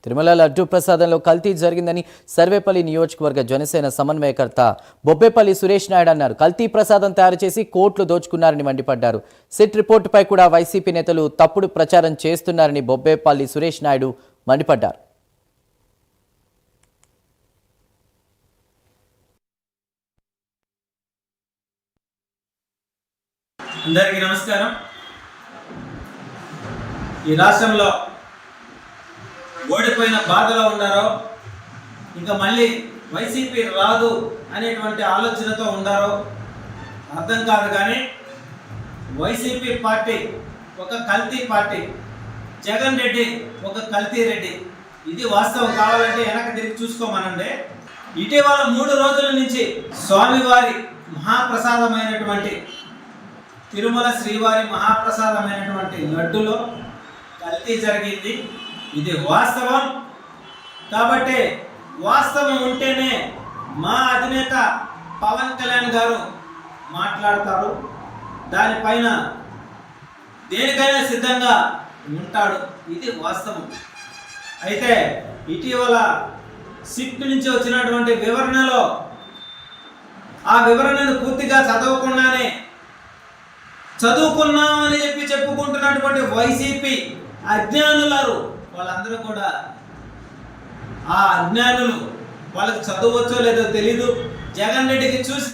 తిరుమల లడ్డూ ప్రసాదంలో కల్తీ జరిగిందని సర్వేపల్లి నియోజకవర్గ జనసేన సమన్వయకర్త బొబ్బేపల్లి సురేష్ నాయుడు అన్నారు. కల్తీ ప్రసాదం తయారు చేసి కోట్లు దోచుకున్నారని మండిపడ్డారు. సిట్ రిపోర్టుపై కూడా వైసీపీ నేతలు తప్పుడు ప్రచారం చేస్తున్నారని బొబ్బేపల్లి సురేష్ నాయుడు మండిపడ్డారు. అందరికీ నమస్కారం. ఈ రాష్ట్రంలో ఓడిపోయిన బాధలో ఉన్నారో, ఇంకా మళ్ళీ వైసీపీ రాదు అనేటువంటి ఆలోచనతో ఉన్నారో అర్థం కాదు. కానీ వైసీపీ పార్టీ ఒక కల్తీ పార్టీ, జగన్ రెడ్డి ఒక కల్తీ రెడ్డి. ఇది వాస్తవం. కావాలంటే వెనక్కి తిరిగి చూసుకోమనండి. ఇటీవల 3 రోజుల నుంచి స్వామివారి మహాప్రసాదమైనటువంటి తిరుమల శ్రీవారి మహాప్రసాదమైనటువంటి లడ్డులో కల్తీ జరిగింది. ఇది వాస్తవం. కాబట్టి వాస్తవం ఉంటేనే మా అధినేత పవన్ కళ్యాణ్ గారు మాట్లాడతారు. దానిపైన దేనికైనా సిద్ధంగా ఉంటాడు. ఇది వాస్తవం. అయితే ఇటీవల సిట్ నుంచి వచ్చినటువంటి వివరణలో ఆ వివరణను పూర్తిగా చదువుకున్నామని చెప్పుకుంటున్నటువంటి వైసీపీ అజ్ఞానులారు వాళ్ళందరూ కూడా ఆ అజ్ఞానులు, వాళ్ళకి చదవచ్చో లేదో తెలీదు. జగన్ రెడ్డికి చూసి